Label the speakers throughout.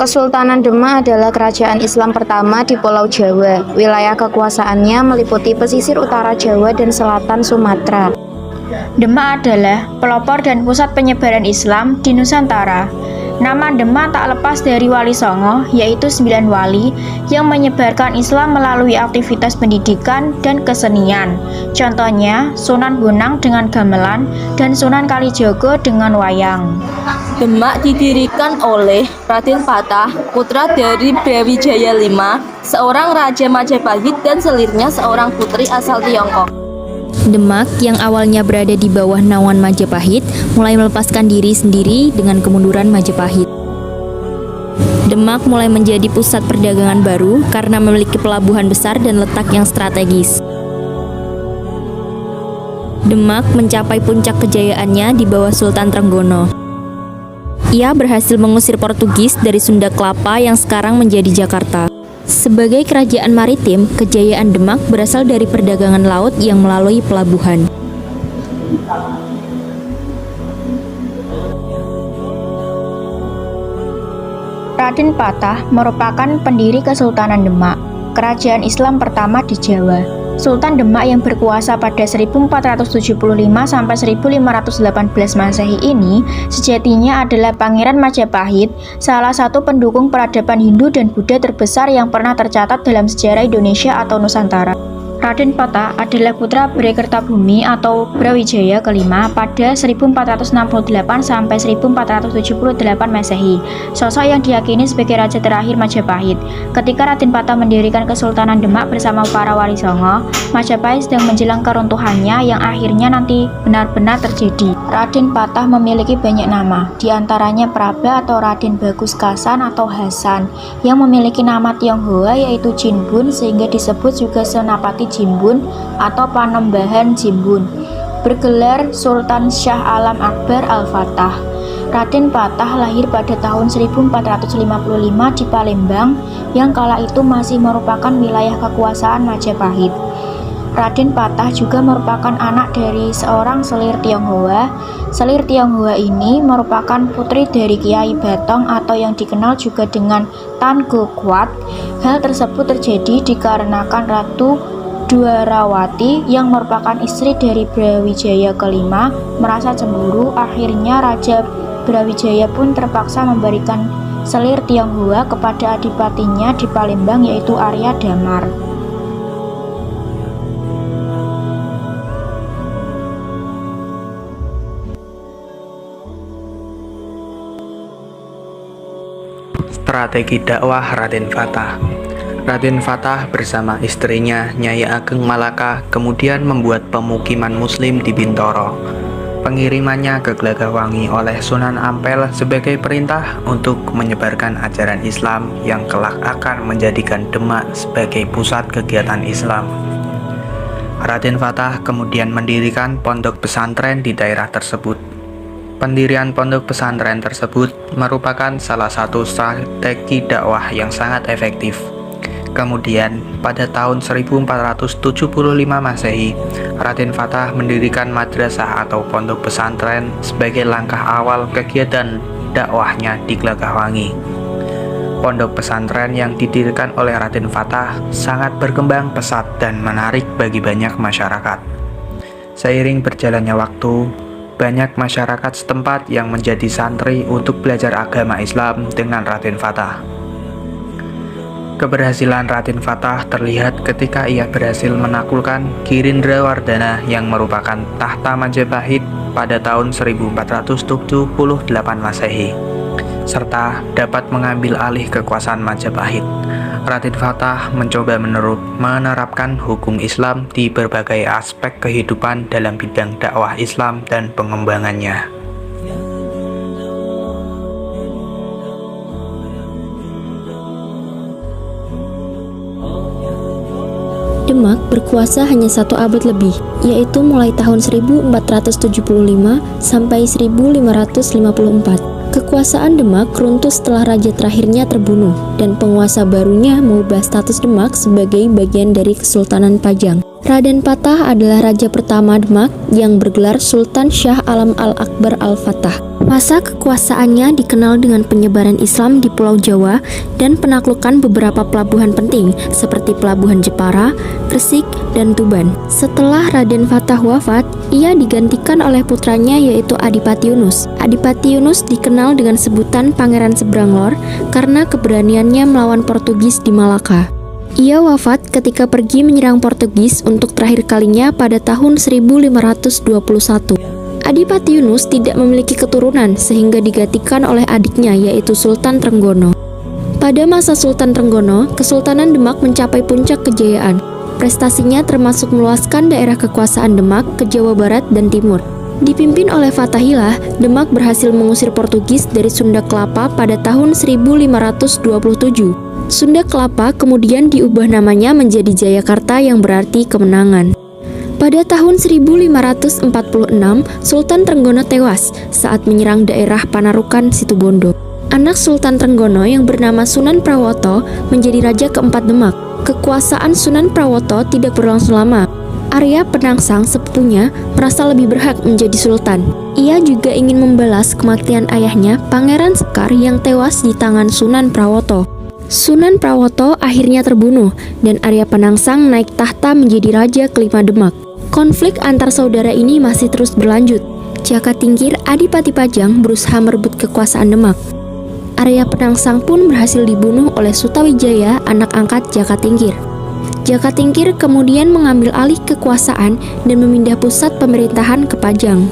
Speaker 1: Kesultanan Demak adalah kerajaan Islam pertama di Pulau Jawa. Wilayah kekuasaannya meliputi pesisir utara Jawa dan selatan Sumatera.
Speaker 2: Demak adalah pelopor dan pusat penyebaran Islam di Nusantara. Nama Demak tak lepas dari Wali Songo, yaitu 9 wali yang menyebarkan Islam melalui aktivitas pendidikan dan kesenian. Contohnya, Sunan Bonang dengan gamelan dan Sunan Kalijogo dengan wayang.
Speaker 3: Demak didirikan oleh Raden Fatah, putra dari Brawijaya V, seorang raja Majapahit dan selirnya seorang putri asal Tiongkok.
Speaker 4: Demak yang awalnya berada di bawah naungan Majapahit mulai melepaskan diri sendiri dengan kemunduran Majapahit. Demak mulai menjadi pusat perdagangan baru karena memiliki pelabuhan besar dan letak yang strategis. Demak mencapai puncak kejayaannya di bawah Sultan Trenggono. Ia berhasil mengusir Portugis dari Sunda Kelapa yang sekarang menjadi Jakarta. Sebagai kerajaan maritim, kejayaan Demak berasal dari perdagangan laut yang melalui pelabuhan.
Speaker 2: Raden Patah merupakan pendiri Kesultanan Demak, kerajaan Islam pertama di Jawa. Sultan Demak yang berkuasa pada 1475 sampai 1518 Masehi ini sejatinya adalah Pangeran Majapahit, salah satu pendukung peradaban Hindu dan Buddha terbesar yang pernah tercatat dalam sejarah Indonesia atau Nusantara. Raden Patah adalah putra Bhre-Kertabumi atau Brawijaya kelima pada 1468 sampai 1478 Masehi. Sosok yang diyakini sebagai raja terakhir Majapahit. Ketika Raden Patah mendirikan Kesultanan Demak bersama para wali Songo, Majapahit sedang menjelang keruntuhannya yang akhirnya nanti benar-benar terjadi. Raden Patah memiliki banyak nama, diantaranya Praba atau Raden Bagus Kasan atau Hasan, yang memiliki nama Tionghoa yaitu Jinbun sehingga disebut juga Senapati Jimbun atau Panembahan Jimbun, bergelar Sultan Shah Alam Akbar Al-Fatah. Raden Patah lahir pada tahun 1455 di Palembang yang kala itu masih merupakan wilayah kekuasaan Majapahit. Raden Patah juga merupakan anak dari seorang selir Tionghoa. Selir Tionghoa ini merupakan putri dari Kiai Batong atau yang dikenal juga dengan Tan Go Kwat. Hal tersebut terjadi dikarenakan Ratu Dwarawati yang merupakan istri dari Brawijaya kelima merasa cemburu. Akhirnya Raja Brawijaya pun terpaksa memberikan selir Tionghoa kepada adipatinya di Palembang yaitu Arya Damar.
Speaker 5: Strategi dakwah Raden Fatah. Raden Fatah bersama istrinya Nyai Ageng Malaka kemudian membuat pemukiman muslim di Bintoro. Pengirimannya ke Glagahwangi oleh Sunan Ampel sebagai perintah untuk menyebarkan ajaran Islam yang kelak akan menjadikan Demak sebagai pusat kegiatan Islam. Raden Fatah kemudian mendirikan pondok pesantren di daerah tersebut. Pendirian pondok pesantren tersebut merupakan salah satu strategi dakwah yang sangat efektif. Kemudian, pada tahun 1475 Masehi, Raden Fatah mendirikan madrasah atau pondok pesantren sebagai langkah awal kegiatan dakwahnya di Glagahwangi. Pondok pesantren yang didirikan oleh Raden Fatah sangat berkembang pesat dan menarik bagi banyak masyarakat. Seiring berjalannya waktu, banyak masyarakat setempat yang menjadi santri untuk belajar agama Islam dengan Raden Fatah. Keberhasilan Raden Fatah terlihat ketika ia berhasil menaklukkan Girindrawardhana yang merupakan tahta Majapahit pada tahun 1478 Masehi, serta dapat mengambil alih kekuasaan Majapahit. Raden Fatah mencoba menerapkan hukum Islam di berbagai aspek kehidupan dalam bidang dakwah Islam dan pengembangannya.
Speaker 4: Demak berkuasa hanya 1 abad lebih, yaitu mulai tahun 1475 sampai 1554. Kekuasaan Demak runtuh setelah raja terakhirnya terbunuh, dan penguasa barunya mengubah status Demak sebagai bagian dari Kesultanan Pajang. Raden Patah adalah raja pertama Demak yang bergelar Sultan Syah Alam Al-Akbar Al-Fatah. Masa kekuasaannya dikenal dengan penyebaran Islam di Pulau Jawa dan penaklukan beberapa pelabuhan penting seperti Pelabuhan Jepara, Gresik, dan Tuban. Setelah Raden Fatah wafat, ia digantikan oleh putranya yaitu Adipati Yunus. Adipati Yunus dikenal dengan sebutan Pangeran Sebranglor karena keberaniannya melawan Portugis di Malaka. Ia wafat ketika pergi menyerang Portugis untuk terakhir kalinya pada tahun 1521. Adipati Yunus tidak memiliki keturunan sehingga digantikan oleh adiknya yaitu Sultan Trenggono. Pada masa Sultan Trenggono, Kesultanan Demak mencapai puncak kejayaan. Prestasinya termasuk meluaskan daerah kekuasaan Demak ke Jawa Barat dan Timur. Dipimpin oleh Fatahillah, Demak berhasil mengusir Portugis dari Sunda Kelapa pada tahun 1527. Sunda Kelapa kemudian diubah namanya menjadi Jayakarta yang berarti kemenangan. Pada tahun 1546, Sultan Trenggono tewas saat menyerang daerah Panarukan Situbondo. Anak Sultan Trenggono yang bernama Sunan Prawoto menjadi raja keempat Demak. Kekuasaan Sunan Prawoto tidak berlangsung lama. Arya Penangsang sepupunya merasa lebih berhak menjadi sultan. Ia juga ingin membalas kematian ayahnya, Pangeran Sekar yang tewas di tangan Sunan Prawoto. Sunan Prawoto akhirnya terbunuh dan Arya Penangsang naik tahta menjadi raja kelima Demak. Konflik antar saudara ini masih terus berlanjut. Jaka Tingkir, Adipati Pajang berusaha merebut kekuasaan Demak. Arya Penangsang pun berhasil dibunuh oleh Sutawijaya, anak angkat Jaka Tingkir. Jaka Tingkir kemudian mengambil alih kekuasaan dan memindah pusat pemerintahan ke Pajang.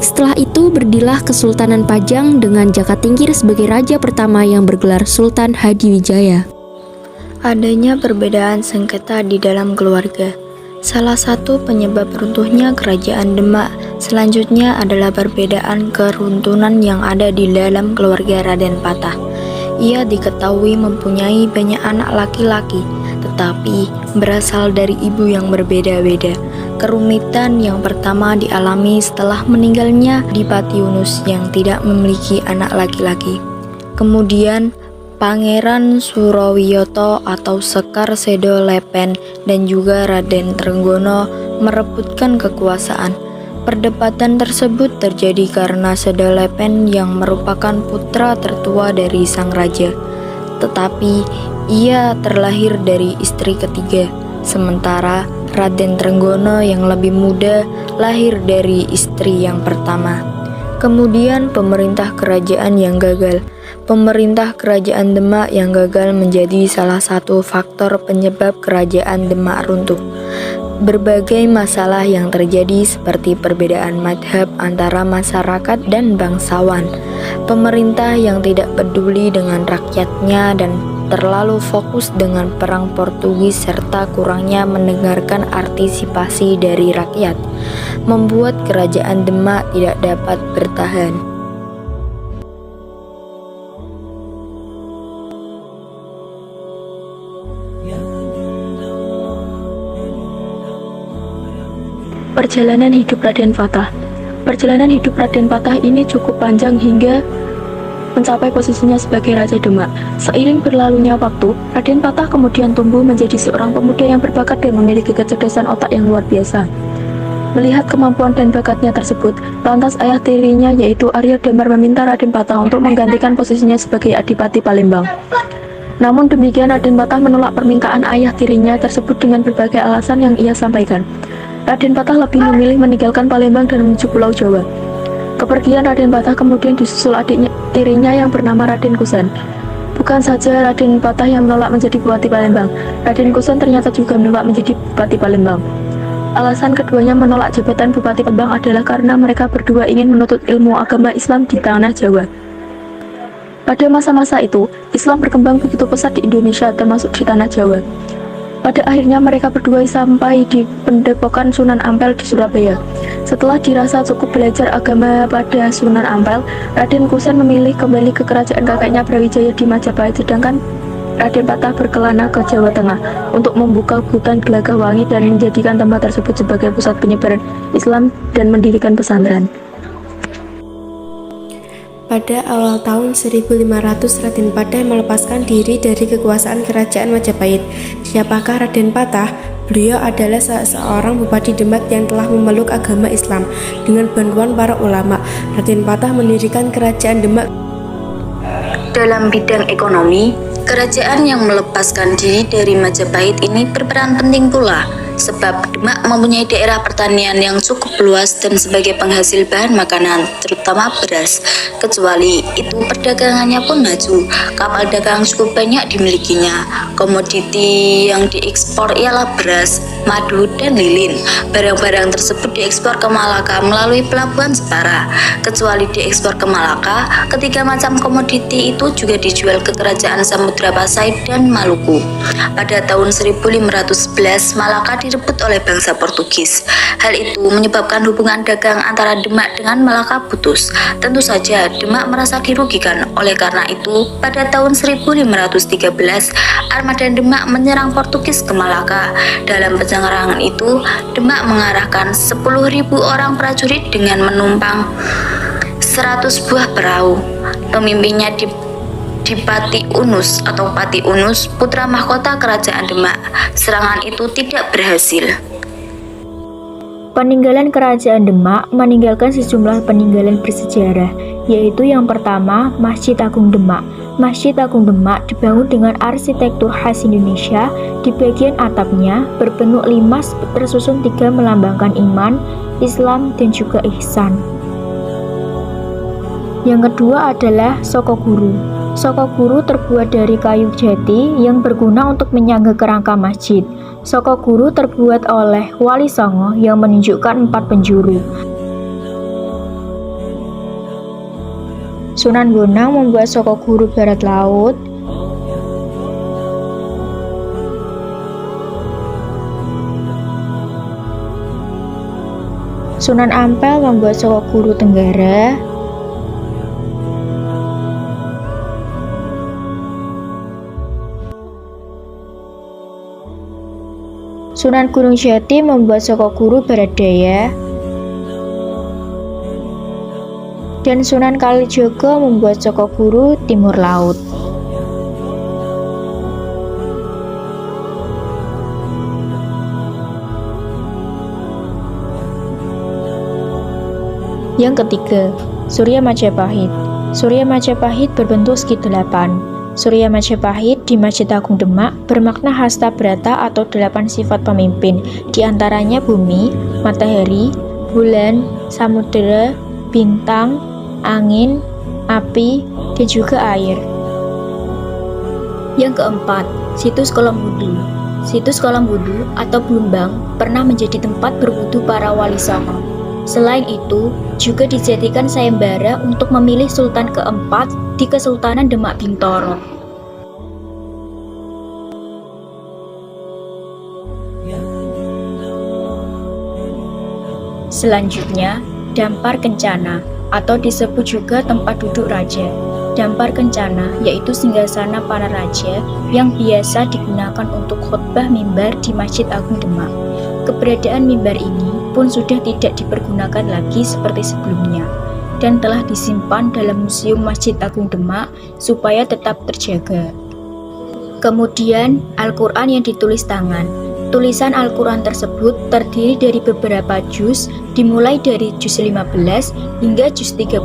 Speaker 4: Setelah itu berdirilah Kesultanan Pajang dengan Jaka Tingkir sebagai raja pertama yang bergelar Sultan Hadiwijaya.
Speaker 1: Adanya perbedaan sengketa di dalam keluarga. Salah satu penyebab runtuhnya kerajaan Demak selanjutnya adalah perbedaan keruntuhan yang ada di dalam keluarga Raden Patah. Ia diketahui mempunyai banyak anak laki-laki, tetapi berasal dari ibu yang berbeda-beda. Kerumitan yang pertama dialami setelah meninggalnya Adipati Yunus yang tidak memiliki anak laki-laki. Kemudian Pangeran Surawiyoto atau Sekar Sedo Lepen dan juga Raden Trenggono merebutkan kekuasaan. Perdebatan tersebut terjadi karena Sedo Lepen yang merupakan putra tertua dari sang raja, tetapi ia terlahir dari istri ketiga, sementara Raden Trenggono yang lebih muda lahir dari istri yang pertama. Kemudian pemerintah kerajaan yang gagal. Pemerintah kerajaan Demak yang gagal menjadi salah satu faktor penyebab kerajaan Demak runtuh. Berbagai masalah yang terjadi seperti perbedaan madhab antara masyarakat dan bangsawan, pemerintah yang tidak peduli dengan rakyatnya dan terlalu fokus dengan perang Portugis serta kurangnya mendengarkan partisipasi dari rakyat, membuat kerajaan Demak tidak dapat bertahan.
Speaker 6: Perjalanan hidup Raden Patah. Perjalanan hidup Raden Patah ini cukup panjang hingga mencapai posisinya sebagai Raja Demak. Seiring berlalunya waktu, Raden Patah kemudian tumbuh menjadi seorang pemuda yang berbakat dan memiliki kecerdasan otak yang luar biasa. Melihat kemampuan dan bakatnya tersebut, lantas ayah tirinya yaitu Arya Damar meminta Raden Patah untuk menggantikan posisinya sebagai Adipati Palembang. Namun demikian Raden Patah menolak permintaan ayah tirinya tersebut dengan berbagai alasan yang ia sampaikan. Raden Patah lebih memilih meninggalkan Palembang dan menuju Pulau Jawa. Kepergian Raden Patah kemudian disusul adiknya tirinya yang bernama Raden Kusen. Bukan saja Raden Patah yang menolak menjadi Bupati Palembang, Raden Kusen ternyata juga menolak menjadi Bupati Palembang. Alasan keduanya menolak jabatan Bupati Palembang adalah karena mereka berdua ingin menuntut ilmu agama Islam di tanah Jawa. Pada masa-masa itu, Islam berkembang begitu pesat di Indonesia termasuk di tanah Jawa. Pada akhirnya mereka berdua sampai di Pendepokan Sunan Ampel di Surabaya. Setelah dirasa cukup belajar agama pada Sunan Ampel, Raden Kusen memilih kembali ke kerajaan kakeknya Brawijaya di Majapahit, sedangkan Raden Patah berkelana ke Jawa Tengah untuk membuka hutan Gelagahwangi dan menjadikan tempat tersebut sebagai pusat penyebaran Islam dan mendirikan pesantren.
Speaker 7: Pada awal tahun 1500, Raden Patah melepaskan diri dari kekuasaan kerajaan Majapahit. Siapakah Raden Patah? Beliau adalah seorang bupati Demak yang telah memeluk agama Islam. Dengan bantuan para ulama, Raden Patah mendirikan kerajaan Demak.
Speaker 1: Dalam bidang ekonomi, kerajaan yang melepaskan diri dari Majapahit ini berperan penting pula, sebab Demak mempunyai daerah pertanian yang cukup luas dan sebagai penghasil bahan makanan, terutama beras. Kecuali itu, perdagangannya pun maju. Kapal dagang cukup banyak dimilikinya. Komoditi yang diekspor ialah beras, madu, dan lilin. Barang-barang tersebut diekspor ke Malaka melalui pelabuhan Jepara. Kecuali diekspor ke Malaka, ketiga macam komoditi itu juga dijual ke kerajaan Samudra Pasai dan Maluku. Pada tahun 1511, Malaka direbut oleh bangsa Portugis. Hal itu menyebabkan hubungan dagang antara Demak dengan Malaka putus. Tentu saja Demak merasa dirugikan. Oleh karena itu, pada tahun 1513, armada Demak menyerang Portugis ke Malaka. Dalam penyerangan itu, Demak mengarahkan 10.000 orang prajurit dengan menumpang 100 buah perahu. Pemimpinnya Pati Unus atau Pati Unus, putra mahkota kerajaan Demak. Serangan itu tidak berhasil.
Speaker 2: Peninggalan kerajaan Demak meninggalkan sejumlah peninggalan bersejarah, yaitu yang pertama, Masjid Agung Demak. Masjid Agung Demak dibangun dengan arsitektur khas Indonesia. Di bagian atapnya berbentuk limas tersusun 3 melambangkan iman, Islam, dan juga ihsan. Yang kedua adalah Soko Guru. Soko Guru terbuat dari kayu jati yang berguna untuk menyangga kerangka masjid. Soko Guru terbuat oleh Wali Songo yang menunjukkan 4 penjuru. Sunan Bonang membuat Soko Guru barat laut. Sunan Ampel membuat Soko Guru tenggara. Sunan Gunung Jati membuat Soko Guru barat daya. Dan Sunan Kalijogo membuat Soko Guru timur laut. Yang ketiga, Surya Majapahit. Surya Majapahit berbentuk segi 8. Surya Majapahit di Masjid Agung Demak bermakna hasta brata atau 8 sifat pemimpin, diantaranya bumi, matahari, bulan, samudera, bintang, angin, api, dan juga air.
Speaker 4: Yang keempat, situs kolam wudhu. Situs kolam wudhu atau blumbang pernah menjadi tempat berwudhu para wali songo. Selain itu, juga dijadikan sayembara untuk memilih sultan keempat di Kesultanan Demak Bintoro. Selanjutnya, Dampar Kencana atau disebut juga tempat duduk raja. Dampar Kencana yaitu singgasana para raja yang biasa digunakan untuk khotbah mimbar di Masjid Agung Demak. Keberadaan mimbar ini pun sudah tidak dipergunakan lagi seperti sebelumnya dan telah disimpan dalam Museum Masjid Agung Demak supaya tetap terjaga. Kemudian, Al-Quran yang ditulis tangan. Tulisan Al-Quran tersebut terdiri dari beberapa juz, dimulai dari juz 15 hingga juz 30.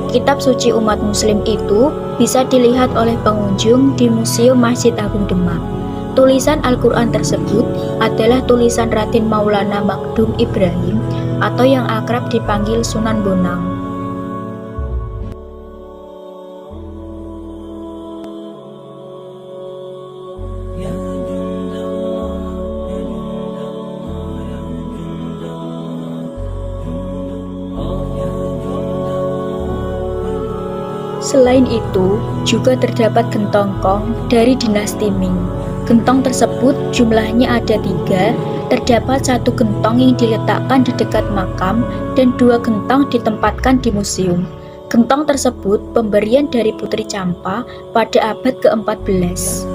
Speaker 4: Kitab suci umat muslim itu bisa dilihat oleh pengunjung di Museum Masjid Agung Demak. Tulisan Al-Quran tersebut adalah tulisan Raden Maulana Magdum Ibrahim atau yang akrab dipanggil Sunan Bonang. Selain itu, juga terdapat gentong Kong dari dinasti Ming. Gentong tersebut jumlahnya ada 3, terdapat 1 gentong yang diletakkan di dekat makam dan 2 gentong ditempatkan di museum. Gentong tersebut pemberian dari Putri Campa pada abad ke-14.